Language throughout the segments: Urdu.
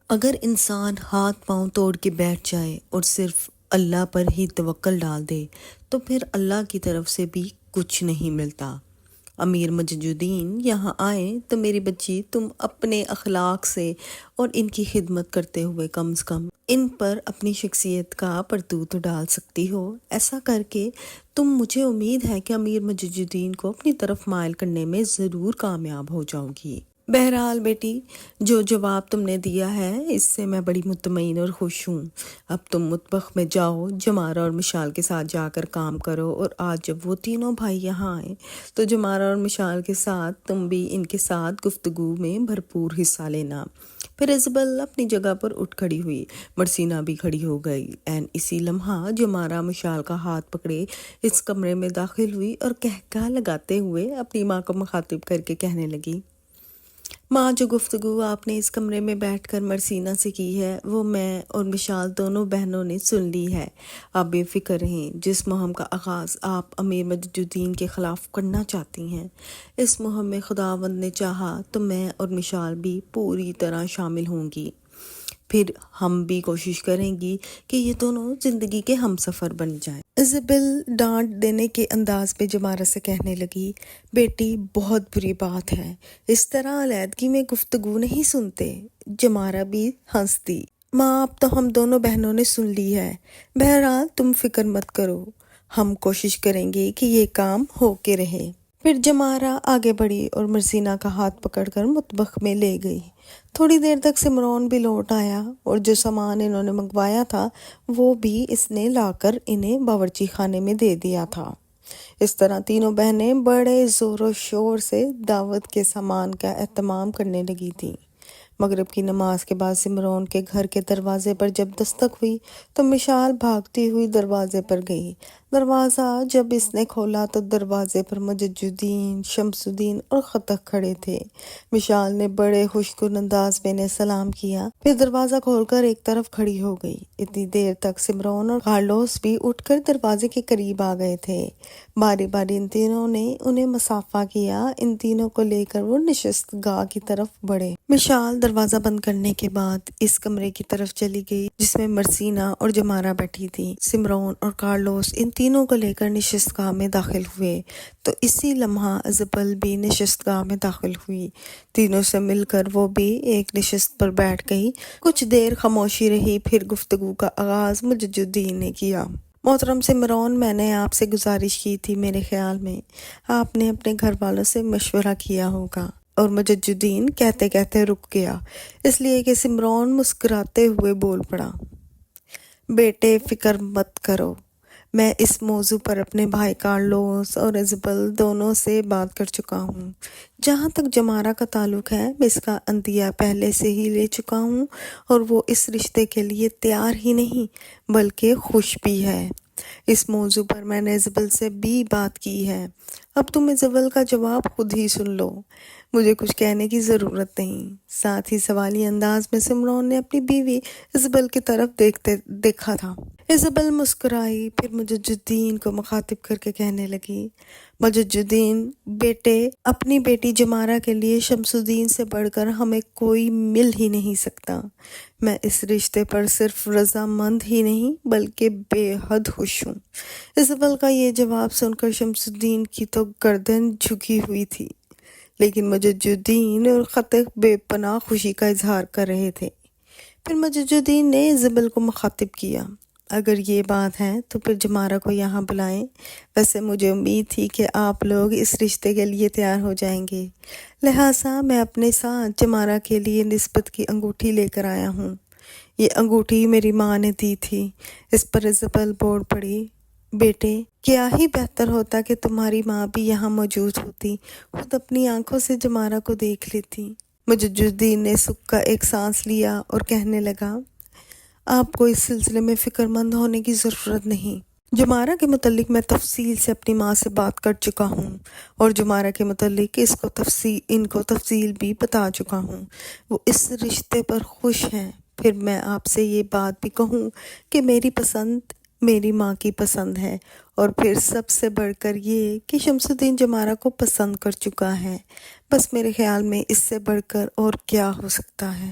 اگر انسان ہاتھ پاؤں توڑ کے بیٹھ جائے اور صرف اللہ پر ہی توکل ڈال دے تو پھر اللہ کی طرف سے بھی کچھ نہیں ملتا۔ امیر مجد الدین یہاں آئے تو میری بچی تم اپنے اخلاق سے اور ان کی خدمت کرتے ہوئے کم از کم ان پر اپنی شخصیت کا پرتو تو ڈال سکتی ہو۔ ایسا کر کے مجھے امید ہے کہ امیر مجد الدین کو اپنی طرف مائل کرنے میں ضرور کامیاب ہو جاؤ گی۔ بہرحال بیٹی، جو جواب تم نے دیا ہے اس سے میں بڑی مطمئن اور خوش ہوں۔ اب تم مطبخ میں جاؤ، جمارہ اور مشال کے ساتھ جا کر کام کرو، اور آج جب وہ تینوں بھائی یہاں آئے تو جمارہ اور مشال کے ساتھ تم بھی ان کے ساتھ گفتگو میں بھرپور حصہ لینا۔ پھر ایزابل اپنی جگہ پر اٹھ کھڑی ہوئی، مرسینہ بھی کھڑی ہو گئی۔ اسی لمحہ جمارہ مشال کا ہاتھ پکڑے اس کمرے میں داخل ہوئی اور قہقہہ لگاتے ہوئے اپنی ماں کو مخاطب کر کے کہنے لگی، ماں، جو گفتگو آپ نے اس کمرے میں بیٹھ کر مرسینہ سے کی ہے وہ میں اور مشال دونوں بہنوں نے سن لی ہے۔ آپ بے فکر رہیں، جس مہم کا آغاز آپ امیر مجد الدین کے خلاف کرنا چاہتی ہیں، اس مہم میں خداوند نے چاہا تو میں اور مشال بھی پوری طرح شامل ہوں گی۔ پھر ہم بھی کوشش کریں گی کہ یہ دونوں زندگی کے ہم سفر بن جائیں۔ ایزابل ڈانٹ دینے کے انداز میں جمارہ سے کہنے لگی، بیٹی بہت بری بات ہے، اس طرح علیحدگی میں گفتگو نہیں سنتے۔ جمارہ بھی ہنس دی، ماں اب تو ہم دونوں بہنوں نے سن لی ہے، بہرحال تم فکر مت کرو، ہم کوشش کریں گے کہ یہ کام ہو کے رہے۔ پھر جمارہ آگے بڑھی اور مرسینہ کا ہاتھ پکڑ کر مطبخ میں لے گئی۔ تھوڑی دیر تک سمرون بھی لوٹ آیا اور جو سامان انہوں نے منگوایا تھا وہ بھی اس نے لا کر انہیں باورچی خانے میں دے دیا تھا۔ اس طرح تینوں بہنیں بڑے زور و شور سے دعوت کے سامان کا اہتمام کرنے لگی تھیں۔ مغرب کی نماز کے بعد سمرون کے گھر کے دروازے پر جب دستک ہوئی تو مشال بھاگتی ہوئی دروازے پر گئی۔ دروازہ جب اس نے کھولا تو دروازے پر مجد الدین، شمس الدین اور خطک کھڑے تھے۔ مشال نے بڑے خوش کن انداز میں انہیں سلام کیا، پھر دروازہ کھول کر ایک طرف کھڑی ہو گئی۔ اتنی دیر تک سمرون اور کارلوس بھی اٹھ کر دروازے کے قریب آ گئے تھے۔ باری باری ان تینوں نے انہیں مصافحہ کیا۔ ان تینوں کو لے کر وہ نشست گاہ کی طرف بڑھے۔ مشال دروازہ بند کرنے کے بعد اس کمرے کی طرف چلی گئی جس میں مرسینہ اور جمارہ بیٹھی تھی۔ سمرون اور کارلوس ان تینوں کو لے کر نشست گاہ میں داخل ہوئے تو اسی لمحہ ایزابل بھی نشست گاہ میں داخل ہوئی۔ تینوں سے مل کر وہ بھی ایک نشست پر بیٹھ گئی۔ کچھ دیر خاموشی رہی، پھر گفتگو کا آغاز مجد الدین نے کیا۔ محترم سمرون، میں نے آپ سے گزارش کی تھی، میرے خیال میں آپ نے اپنے گھر والوں سے مشورہ کیا ہوگا۔ اور مجد الدین کہتے کہتے رک گیا، اس لیے کہ سمرون مسکراتے ہوئے بول پڑا، بیٹے فکر مت کرو، میں اس موضوع پر اپنے بھائی کارلوس اور ایزابل دونوں سے بات کر چکا ہوں۔ جہاں تک جمارہ کا تعلق ہے، میں اس کا عندیہ پہلے سے ہی لے چکا ہوں اور وہ اس رشتے کے لیے تیار ہی نہیں بلکہ خوش بھی ہے۔ اس موضوع پر میں نے ایزابل سے بھی بات کی ہے۔ اب تم ایزابل کا جواب خود ہی سن لو، مجھے کچھ کہنے کی ضرورت نہیں۔ ساتھ ہی سوالی انداز میں سمرون نے اپنی بیوی ایزابل کی طرف دیکھا تھا۔ ایزابل مسکرائی، پھر مجد الدین کو مخاطب کر کے کہنے لگی، مجد الدین بیٹے، اپنی بیٹی جمارہ کے لیے شمس الدین سے بڑھ کر ہمیں کوئی مل ہی نہیں سکتا۔ میں اس رشتے پر صرف رضامند ہی نہیں بلکہ بے حد خوش ہوں۔ ایزابل کا یہ جواب سن کر شمس الدین کی تو گردن جھکی ہوئی تھی، لیکن مجد الدین اور خطک بے پناہ خوشی کا اظہار کر رہے تھے۔ پھر مجد الدین نے ایزابل کو مخاطب کیا، اگر یہ بات ہے تو پھر جمارہ کو یہاں بلائیں، ویسے مجھے امید تھی کہ آپ لوگ اس رشتے کے لیے تیار ہو جائیں گے، لہٰذا میں اپنے ساتھ جمارہ کے لیے نسبت کی انگوٹھی لے کر آیا ہوں۔ یہ انگوٹھی میری ماں نے دی تھی۔ اس پر ایزابل بول پڑی، بیٹے کیا ہی بہتر ہوتا کہ تمہاری ماں بھی یہاں موجود ہوتی، خود اپنی آنکھوں سے جمارہ کو دیکھ لیتی۔ مجد الدین نے سکھ کا ایک سانس لیا اور کہنے لگا، آپ کو اس سلسلے میں فکر مند ہونے کی ضرورت نہیں۔ جمارہ کے متعلق میں تفصیل سے اپنی ماں سے بات کر چکا ہوں اور جمارہ کے متعلق ان کو تفصیل بھی بتا چکا ہوں۔ وہ اس رشتے پر خوش ہیں۔ پھر میں آپ سے یہ بات بھی کہوں کہ میری پسند میری ماں کی پسند ہے، اور پھر سب سے بڑھ کر یہ کہ شمس الدین جمارہ کو پسند کر چکا ہے۔ بس میرے خیال میں اس سے بڑھ کر اور کیا ہو سکتا ہے۔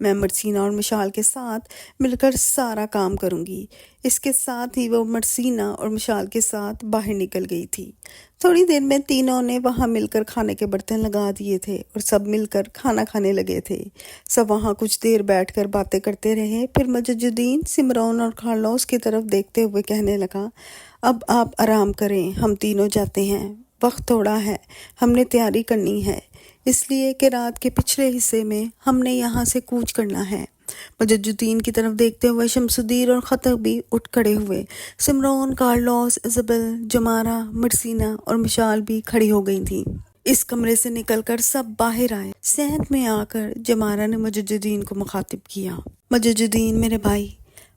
میں مرسینہ اور مشال کے ساتھ مل کر سارا کام کروں گی۔ اس کے ساتھ ہی وہ مرسینہ اور مشال کے ساتھ باہر نکل گئی تھی۔ تھوڑی دیر میں تینوں نے وہاں مل کر کھانے کے برتن لگا دیے تھے اور سب مل کر کھانا کھانے لگے تھے۔ سب وہاں کچھ دیر بیٹھ کر باتیں کرتے رہے۔ پھر مجد الدین سمران اور کارلوس کی طرف دیکھتے ہوئے کہنے لگا، اب آپ آرام کریں، ہم تینوں جاتے ہیں، وقت تھوڑا ہے، ہم نے تیاری کرنی ہے، اس لیے کہ رات کے پچھلے حصے میں ہم نے یہاں سے کوچ کرنا ہے۔ مجد الدین کی طرف دیکھتے ہوئے شمس الدین اور خطر بھی اٹھ کھڑے ہوئے۔ سمران، کارلوس، ایزابل، جمارہ، مرسینہ اور مشال بھی کھڑی ہو گئی تھیں۔ اس کمرے سے نکل کر سب باہر آئے۔ صحن میں آ کر جمارہ نے مجد الدین کو مخاطب کیا، مجد الدین میرے بھائی،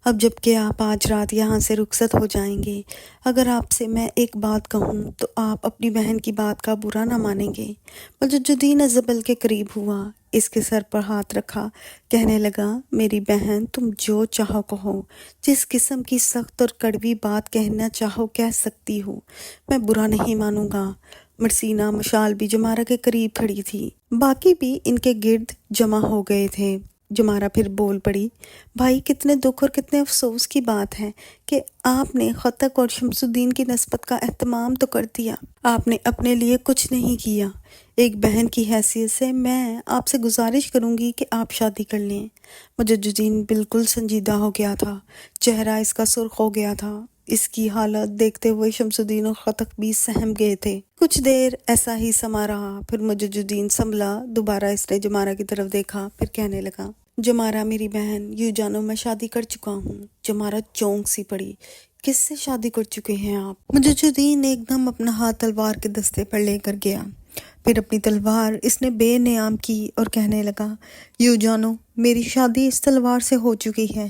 اب جب کہ آپ آج رات یہاں سے رخصت ہو جائیں گے، اگر آپ سے میں ایک بات کہوں تو آپ اپنی بہن کی بات کا برا نہ مانیں گے۔ مجد الدین ایزابل کے قریب ہوا، اس کے سر پر ہاتھ رکھا، کہنے لگا، میری بہن، تم جو چاہو کہو، جس قسم کی سخت اور کڑوی بات کہنا چاہو کہہ سکتی ہو، میں برا نہیں مانوں گا۔ مرسینہ، مشال بھی جمارہ کے قریب کھڑی تھی، باقی بھی ان کے گرد جمع ہو گئے تھے۔ جمارہ پھر بول پڑی، بھائی، کتنے دکھ اور کتنے افسوس کی بات ہے کہ آپ نے خطک اور شمس الدین کی نسبت کا اہتمام تو کر دیا، آپ نے اپنے لیے کچھ نہیں کیا۔ ایک بہن کی حیثیت سے میں آپ سے گزارش کروں گی کہ آپ شادی کر لیں۔ مجد الدین بالکل سنجیدہ ہو گیا تھا، چہرہ اس کا سرخ ہو گیا تھا۔ اس کی حالت دیکھتے ہوئے شمس الدین اور خطک بھی سہم گئے تھے۔ کچھ دیر ایسا ہی سما رہا، پھر مجد الدین سنبھلا، دوبارہ اس نے جمارہ کی طرف دیکھا، پھر کہنے لگا، جمارہ میری بہن، یوں جانو میں شادی کر چکا ہوں۔ جمارہ چونک سی پڑی، کس سے شادی کر چکے ہیں آپ؟ مجد الدین ایک دم اپنا ہاتھ تلوار کے دستے پر لے کر گیا، پھر اپنی تلوار اس نے بے نیام کی اور کہنے لگا، یوں جانو میری شادی اس تلوار سے ہو چکی ہے۔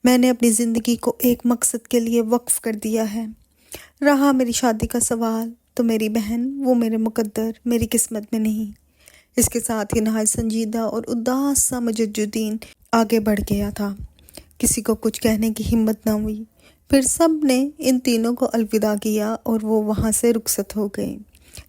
میں نے اپنی زندگی کو ایک مقصد کے لیے وقف کر دیا ہے۔ رہا میری شادی کا سوال تو میری بہن، وہ میرے مقدر، میری قسمت میں نہیں۔ اس کے ساتھ ہی نہایت سنجیدہ اور اداس سا مجد الدین آگے بڑھ گیا تھا۔ کسی کو کچھ کہنے کی ہمت نہ ہوئی۔ پھر سب نے ان تینوں کو الوداع کیا اور وہ وہاں سے رخصت ہو گئے۔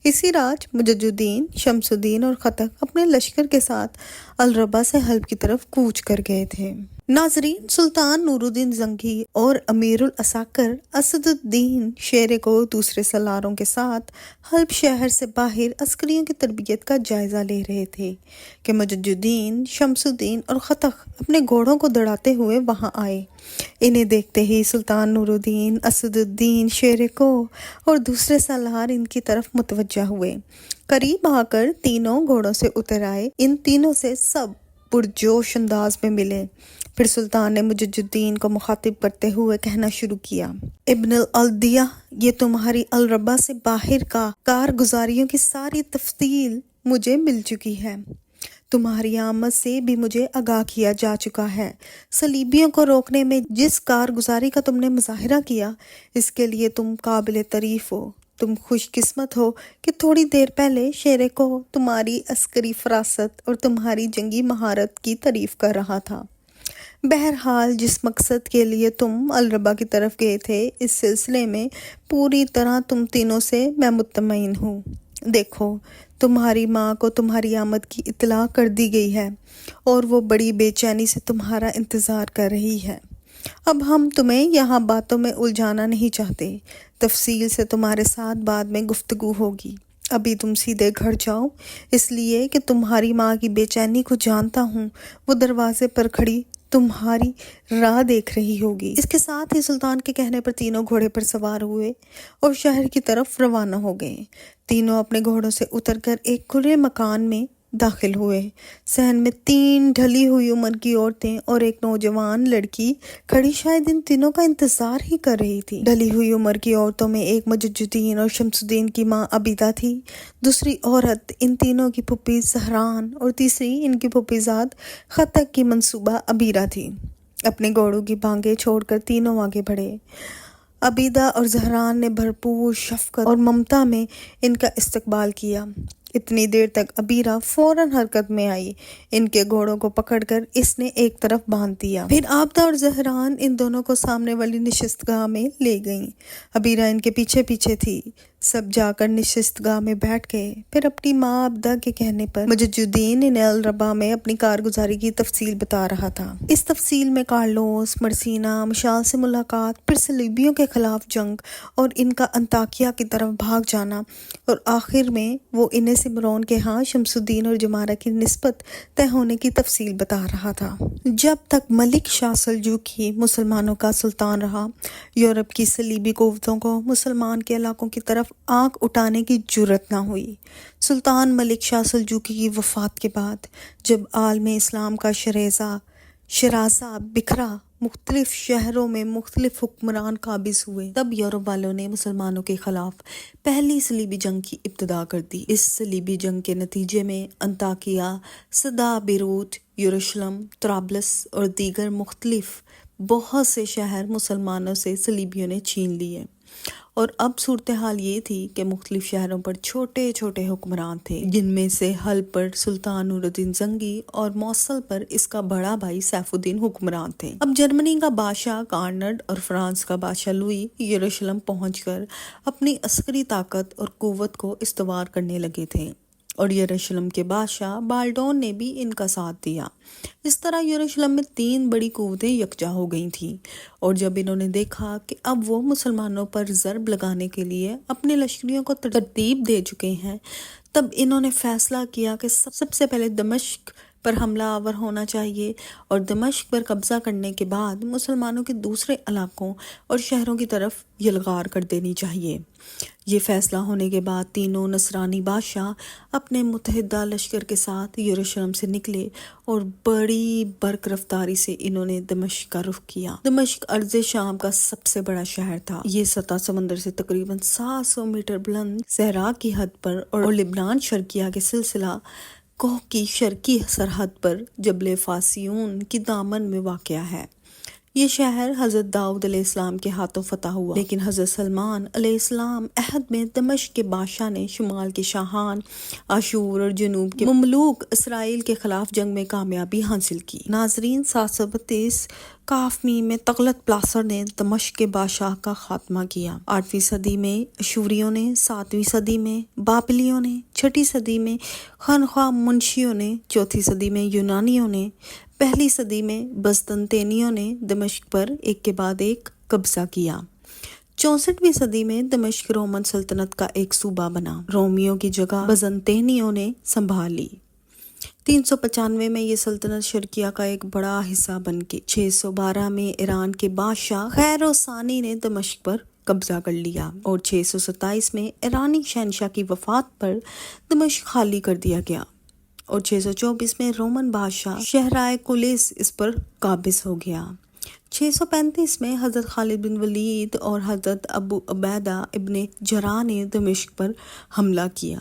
اسی رات مجد الدین، شمس الدین اور خطک اپنے لشکر کے ساتھ الربا سے حلب کی طرف کوچ کر گئے تھے۔ ناظرین، سلطان نور الدین زنگی اور امیر العساکر اسد الدین شیرے کو دوسرے سالاروں کے ساتھ حلب شہر سے باہر عسکریوں کی تربیت کا جائزہ لے رہے تھے کہ مجد الدین، شمس الدین اور خطک اپنے گھوڑوں کو دوڑاتے ہوئے وہاں آئے۔ انہیں دیکھتے ہی سلطان نور الدین، اسد الدین شیرے کو اور دوسرے سالار ان کی طرف متوجہ ہوئے۔ قریب آ کر تینوں گھوڑوں سے اتر آئے۔ ان تینوں سے سب پرجوش انداز میں ملے۔ پھر سلطان نے مجد الدین کو مخاطب کرتے ہوئے کہنا شروع کیا، ابن الالدیہ، یہ تمہاری الربا سے باہر کا کارگزاریوں کی ساری تفصیل مجھے مل چکی ہے۔ تمہاری آمد سے بھی مجھے آگاہ کیا جا چکا ہے۔ صلیبیوں کو روکنے میں جس کارگزاری کا تم نے مظاہرہ کیا، اس کے لیے تم قابل تعریف ہو۔ تم خوش قسمت ہو کہ تھوڑی دیر پہلے شیرے کو تمہاری عسکری فراست اور تمہاری جنگی مہارت کی تعریف کر رہا تھا۔ بہرحال جس مقصد کے لیے تم الربا کی طرف گئے تھے، اس سلسلے میں پوری طرح تم تینوں سے میں مطمئن ہوں۔ دیکھو، تمہاری ماں کو تمہاری آمد کی اطلاع کر دی گئی ہے اور وہ بڑی بے چینی سے تمہارا انتظار کر رہی ہے۔ اب ہم تمہیں یہاں باتوں میں الجھانا نہیں چاہتے، تفصیل سے تمہارے ساتھ بعد میں گفتگو ہوگی۔ ابھی تم سیدھے گھر جاؤ، اس لیے کہ تمہاری ماں کی بے چینی کو جانتا ہوں، وہ دروازے پر کھڑی تمہاری راہ دیکھ رہی ہوگی۔ اس کے ساتھ ہی سلطان کے کہنے پر تینوں گھوڑے پر سوار ہوئے اور شہر کی طرف روانہ ہو گئے۔ تینوں اپنے گھوڑوں سے اتر کر ایک کھلے مکان میں داخل ہوئے۔ صحن میں 3 ڈھلی ہوئی عمر کی عورتیں اور ایک نوجوان لڑکی کھڑی شاید ان تینوں کا انتظار ہی کر رہی تھی۔ ڈھلی ہوئی عمر کی عورتوں میں ایک مجد الدین اور شمس الدین کی ماں عبیدہ تھی، دوسری عورت ان تینوں کی پھوپھی زہران اور تیسری ان کی پھوپھی زاد خطک کی منصوبہ عبیرہ تھی۔ اپنے گھوڑوں کی بانگیں چھوڑ کر تینوں آگے بڑھے۔ عبیدہ اور زہران نے بھرپور شفقت اور ممتا میں ان کا استقبال کیا۔ اتنی دیر تک عبیرہ فوراً حرکت میں آئی، ان کے گھوڑوں کو پکڑ کر اس نے ایک طرف باندھ دیا۔ پھر عابدہ اور زہران ان دونوں کو سامنے والی نشست گاہ میں لے گئیں۔ عبیرہ ان کے پیچھے پیچھے تھی۔ سب جا کر نشست گاہ میں بیٹھ گئے۔ پھر اپنی ماں عبدہ کے کہنے پر مجدین انہیں الربا میں اپنی کارگزاری کی تفصیل بتا رہا تھا۔ اس تفصیل میں کارلوس، مرسینا، مشال سے ملاقات، پھر صلیبیوں کے خلاف جنگ اور ان کا انطاکیہ کی طرف بھاگ جانا، اور آخر میں وہ انہیں سمرون کے ہاں شمس الدین اور جمارہ کی نسبت طے ہونے کی تفصیل بتا رہا تھا۔ جب تک ملک شاہ سلجوقی مسلمانوں کا سلطان رہا، یورپ کی صلیبی قوتوں کو مسلمان کے علاقوں کی طرف آنکھ اٹھانے کی جرأت نہ ہوئی۔ سلطان ملک شاہ سلجوقی کی وفات کے بعد جب عالم اسلام کا شراسہ بکھرا، مختلف شہروں میں مختلف حکمران قابض ہوئے، تب یورپ والوں نے مسلمانوں کے خلاف پہلی صلیبی جنگ کی ابتدا کر دی۔ اس صلیبی جنگ کے نتیجے میں انطاکیہ، صدا، بیروت، یروشلم، طرابلس اور دیگر مختلف بہت سے شہر مسلمانوں سے صلیبیوں نے چھین لیے، اور اب صورتحال یہ تھی کہ مختلف شہروں پر چھوٹے چھوٹے حکمران تھے، جن میں سے حلب پر سلطان نور الدین زنگی اور موصل پر اس کا بڑا بھائی سیف الدین حکمران تھے۔ اب جرمنی کا بادشاہ کارنڈ اور فرانس کا بادشاہ لوئی یروشلم پہنچ کر اپنی عسکری طاقت اور قوت کو استوار کرنے لگے تھے، اور یروشلم کے بادشاہ بالڈون نے بھی ان کا ساتھ دیا۔ اس طرح یروشلم میں 3 بڑی قوتیں یکجا ہو گئی تھیں، اور جب انہوں نے دیکھا کہ اب وہ مسلمانوں پر ضرب لگانے کے لیے اپنے لشکریوں کو ترتیب دے چکے ہیں، تب انہوں نے فیصلہ کیا کہ سب سے پہلے دمشق پر حملہ آور ہونا چاہیے، اور دمشق پر قبضہ کرنے کے بعد مسلمانوں کے دوسرے علاقوں اور شہروں کی طرف یلغار کر دینی چاہیے۔ یہ فیصلہ ہونے کے بعد تینوں نصرانی بادشاہ اپنے متحدہ لشکر کے ساتھ یروشلم سے نکلے، اور بڑی برق رفتاری سے انہوں نے دمشق کا رخ کیا۔ دمشق ارض شام کا سب سے بڑا شہر تھا۔ یہ سطح سمندر سے تقریباً 700 میٹر بلند صحرا کی حد پر اور لبنان شرقیہ کے سلسلہ کوہ کی شرقی سرحد پر جبل فاسیون کی دامن میں واقع ہے۔ یہ شہر حضرت داؤد علیہ السلام کے ہاتھوں فتح ہوا، لیکن حضرت سلمان علیہ السلام عہد میں دمشق کے بادشاہ نے شمال کے شاہان آشور اور جنوب کے مملوک اسرائیل کے خلاف جنگ میں کامیابی حاصل کی۔ ناظرین، 732 کافمی میں تغلق پلاسر نے دمشق کے بادشاہ کا خاتمہ کیا۔ 8ویں صدی میں اشوریوں نے، 7ویں صدی میں بابلیوں نے، 6ٹھی صدی میں خانقاہ منشیوں نے، 4تھی صدی میں یونانیوں نے، پہلی صدی میں بزنطینیوں نے دمشق پر ایک کے بعد ایک قبضہ کیا۔ 64ویں صدی میں دمشق رومن سلطنت کا ایک صوبہ بنا۔ رومیوں کی جگہ بزنطینیوں نے سنبھال لی۔ 395 میں یہ سلطنت شرقیہ کا ایک بڑا حصہ بن گئی۔ 612 میں ایران کے بادشاہ خیرو ثانی نے دمشق پر قبضہ کر لیا، اور 627 میں ایرانی شہنشاہ کی وفات پر دمشق خالی کر دیا گیا، اور 624 میں رومن بادشاہ شہرائے کلیس اس پر قابض ہو گیا۔ 635 میں حضرت خالد بن ولید اور حضرت ابو عبیدہ ابن جراح نے دمشق پر حملہ کیا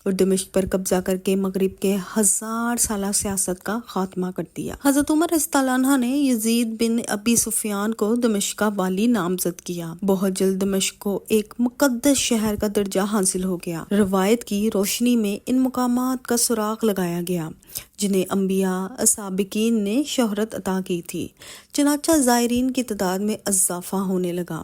اور دمشق پر قبضہ کر کے مغرب کے 1000 سالہ سیاست کا خاتمہ کر دیا۔ حضرت عمر رضی اللہ عنہ نے یزید بن ابی سفیان کو دمشق کا والی نامزد کیا۔ بہت جلد دمشق کو ایک مقدس شہر کا درجہ حاصل ہو گیا۔ روایت کی روشنی میں ان مقامات کا سراغ لگایا گیا جنہیں انبیاء سابقین نے شہرت عطا کی تھی، چنانچہ زائرین کی تعداد میں اضافہ ہونے لگا۔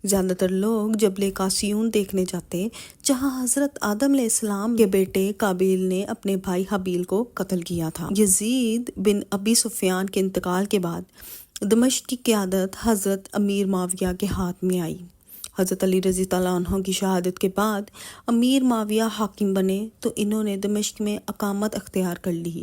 زیادہ تر لوگ جبل قاسیون دیکھنے جاتے، جہاں حضرت آدم علیہ السلام کے بیٹے قابیل نے اپنے بھائی حابیل کو قتل کیا تھا۔ یزید بن ابی سفیان کے انتقال کے بعد دمشق کی قیادت حضرت امیر معاویہ کے ہاتھ میں آئی۔ حضرت علی رضی اللہ عنہ کی شہادت کے بعد امیر معاویہ حاکم بنے تو انہوں نے دمشق میں اقامت اختیار کر لی۔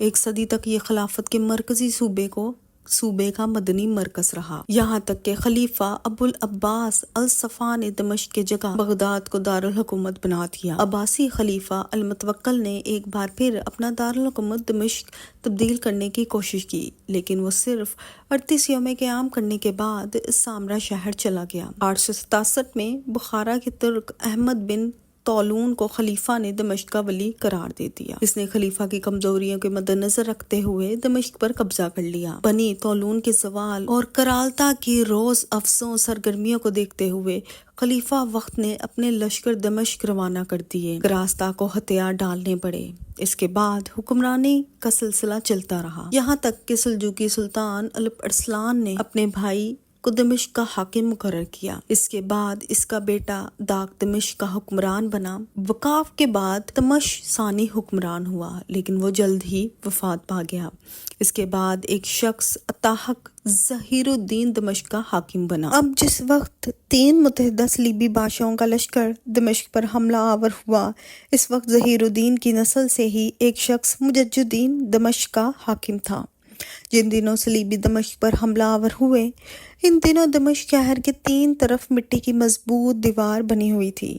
1 صدی تک یہ خلافت کے مرکزی صوبے کا مدنی مرکز رہا، یہاں تک کہ خلیفہ ابو العباس الصفا نے دمشق کے جگہ بغداد کو دارالحکومت بنا دیا۔ عباسی خلیفہ المتوکل نے ایک بار پھر اپنا دارالحکومت دمشق تبدیل کرنے کی کوشش کی، لیکن وہ صرف 38 یوم قیام کرنے کے بعد سامرا شہر چلا گیا۔ 867 میں بخارا کے ترک احمد بن طولون کو خلیفہ نے دمشق کا ولی قرار دے دیا۔ اس نے خلیفہ کی کمزوریوں کے مد نظر رکھتے ہوئے دمشق پر قبضہ کر لیا۔ بنی طولون کے زوال اور کرالتا کی روز افزوں سرگرمیوں کو دیکھتے ہوئے خلیفہ وقت نے اپنے لشکر دمشق روانہ کر دیے۔ کراستا کو ہتھیار ڈالنے پڑے۔ اس کے بعد حکمرانی کا سلسلہ چلتا رہا، یہاں تک کہ سلجوقی سلطان الپ ارسلان نے اپنے بھائی کو دمشق کا حاکم مقرر کیا۔ اس کے بعد اس کا بیٹا داق دمشق کا حکمران بنا۔ وقاف کے بعد دمشق ثانی حکمران ہوا، لیکن وہ جلد ہی وفات پا گیا۔ اس کے بعد ایک شخص اتاحق ظہیر الدین دمشق کا حاکم بنا۔ اب جس وقت 3 متحدہ صلیبی بادشاہوں کا لشکر دمشق پر حملہ آور ہوا، اس وقت ظہیر الدین کی نسل سے ہی ایک شخص مجددین دمشق کا حاکم تھا۔ جن دنوں صلیبی دمشق پر حملہ آور ہوئے، ان دنوں دمشق شہر کے 3 طرف مٹی کی مضبوط دیوار بنی ہوئی تھی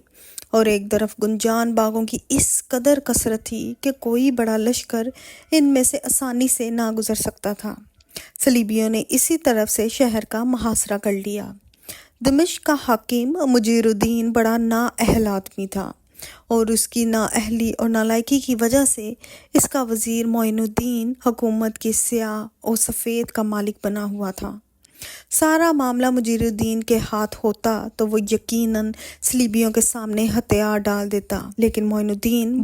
اور ایک طرف گنجان باغوں کی اس قدر کثرت تھی کہ کوئی بڑا لشکر ان میں سے آسانی سے نہ گزر سکتا تھا۔ صلیبیوں نے اسی طرف سے شہر کا محاصرہ کر لیا۔ دمشق کا حاکم مجیر الدین بڑا نااہل آدمی تھا اور اس کی نااہلی اور نالائکی کی وجہ سے اس کا وزیر معین الدین حکومت کی سیاہ اور سفید کا مالک بنا ہوا تھا۔ سارا معاملہ مجیر الدین کے ہاتھ ہوتا تو وہ یقیناً صلیبیوں کے سامنے ہتھیار ڈال دیتا، لیکن معین الدین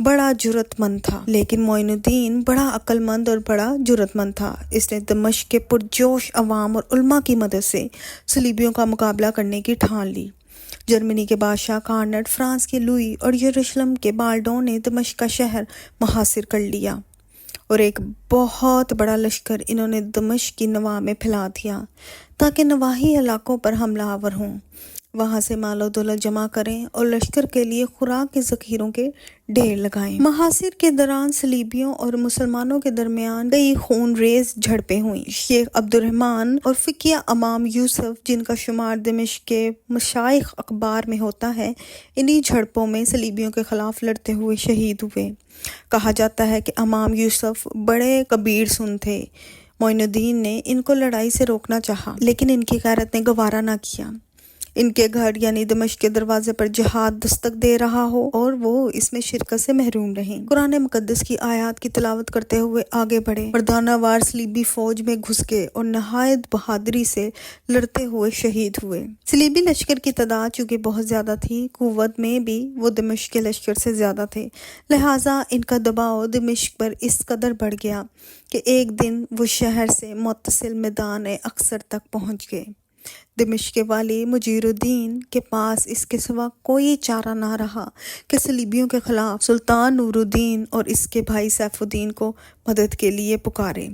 بڑا جرأت مند تھا۔ اس نے دمشق کے پرجوش عوام اور علماء کی مدد سے صلیبیوں کا مقابلہ کرنے کی ٹھان لی۔ جرمنی کے بادشاہ کارنٹ، فرانس کے لوئی اور یروشلم کے بالڈوں نے دمشق کا شہر محاصر کر لیا اور ایک بہت بڑا لشکر انہوں نے دمشق کی نواح میں پھیلا دیا تاکہ نواحی علاقوں پر حملہ آور ہوں، وہاں سے مال و دولت جمع کریں اور لشکر کے لیے خوراک کے ذخیروں کے ڈھیر لگائیں۔ محاصر کے دوران صلیبیوں اور مسلمانوں کے درمیان کئی خون ریز جھڑپیں ہوئیں۔ شیخ عبد الرحمن اور فقیہ امام یوسف، جن کا شمار دمشق کے مشائخ اخبار میں ہوتا ہے، انہی جھڑپوں میں صلیبیوں کے خلاف لڑتے ہوئے شہید ہوئے۔ کہا جاتا ہے کہ امام یوسف بڑے کبیر سن تھے۔ معین الدین نے ان کو لڑائی سے روکنا چاہا، لیکن ان کی غیرت نے گوارا نہ کیا۔ ان کے گھر یعنی دمشق کے دروازے پر جہاد دستک دے رہا ہو اور وہ اس میں شرکت سے محروم رہیں۔ قرآن مقدس کی آیات کی تلاوت کرتے ہوئے آگے بڑھے، مردانہ وار صلیبی فوج میں گھس گئے اور نہایت بہادری سے لڑتے ہوئے شہید ہوئے۔ صلیبی لشکر کی تعداد چونکہ بہت زیادہ تھی، قوت میں بھی وہ دمشق کے لشکر سے زیادہ تھے، لہٰذا ان کا دباؤ دمشق پر اس قدر بڑھ گیا کہ ایک دن وہ شہر سے متصل میدان اقصر تک پہنچ گئے۔ دمشق کے والی مجیر الدین کے پاس اس کے سوا کوئی چارہ نہ رہا کہ صلیبیوں کے خلاف سلطان نور الدین اور اس کے بھائی سیف الدین کو مدد کے لیے پکارے،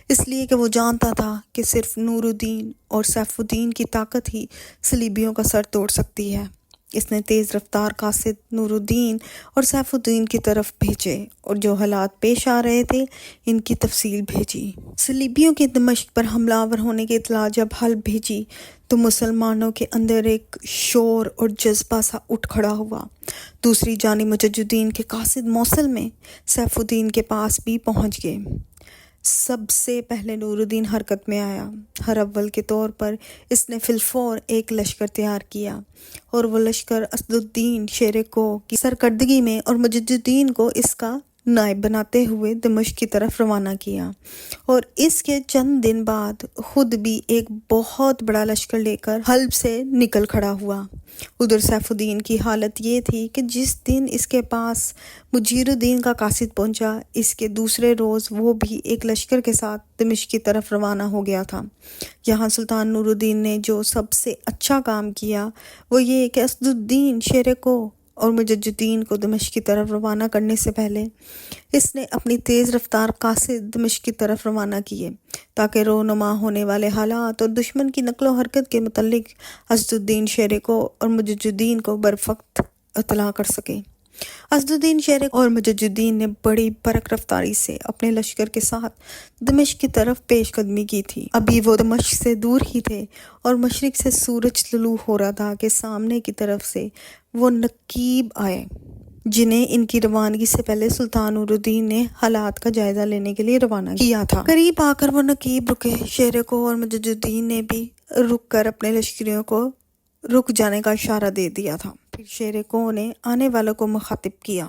اس لیے کہ وہ جانتا تھا کہ صرف نور الدین اور سیف الدین کی طاقت ہی صلیبیوں کا سر توڑ سکتی ہے۔ اس نے تیز رفتار قاصد نور الدین اور سیف الدین کی طرف بھیجے اور جو حالات پیش آ رہے تھے ان کی تفصیل بھیجی۔ صلیبیوں کے دمشق پر حملہ آور ہونے کی اطلاع جب حلب بھیجی تو مسلمانوں کے اندر ایک شور اور جذبہ سا اٹھ کھڑا ہوا۔ دوسری جانب مجددین کے قاصد موصل میں سیف الدین کے پاس بھی پہنچ گئے۔ سب سے پہلے نور الدین حرکت میں آیا۔ ہر اول کے طور پر اس نے فی الفور ایک لشکر تیار کیا اور وہ لشکر اسد الدین شیر کوہ کی سرکردگی میں اور مجددین کو اس کا نائب بناتے ہوئے دمشق کی طرف روانہ کیا، اور اس کے چند دن بعد خود بھی ایک بہت بڑا لشکر لے کر حلب سے نکل کھڑا ہوا۔ ادھر سیف الدین کی حالت یہ تھی کہ جس دن اس کے پاس مجیر الدین کا قاصد پہنچا، اس کے دوسرے روز وہ بھی ایک لشکر کے ساتھ دمشق کی طرف روانہ ہو گیا تھا۔ یہاں سلطان نور الدین نے جو سب سے اچھا کام کیا وہ یہ کہ اسد الدین شیر کوہ اور مجددین کو دمشق کی طرف روانہ کرنے سے پہلے اس نے اپنی تیز رفتار قاصد دمشق کی طرف روانہ کیے تاکہ رونما ہونے والے حالات اور دشمن کی نقل و حرکت کے متعلق اسد الدین شیر کوہ اور مجددین کو بروقت اطلاع کر سکے۔ اسد الدین شیر اور مجددین نے بڑی برق رفتاری سے اپنے لشکر کے ساتھ دمشق کی طرف پیش قدمی کی تھی۔ ابھی وہ دمشق سے دور ہی تھے اور مشرق سے سورج طلوع ہو رہا تھا کہ سامنے کی طرف سے وہ نقیب آئے جنہیں ان کی روانگی سے پہلے سلطان نور الدین نے حالات کا جائزہ لینے کے لیے روانہ کیا تھا۔ قریب آ کر وہ نقیب رکے۔ شیر کوہ اور مجددین نے بھی رک کر اپنے لشکریوں کو رک جانے کا اشارہ دے دیا تھا۔ پھر شیر کوہ نے آنے والوں کو مخاطب کیا۔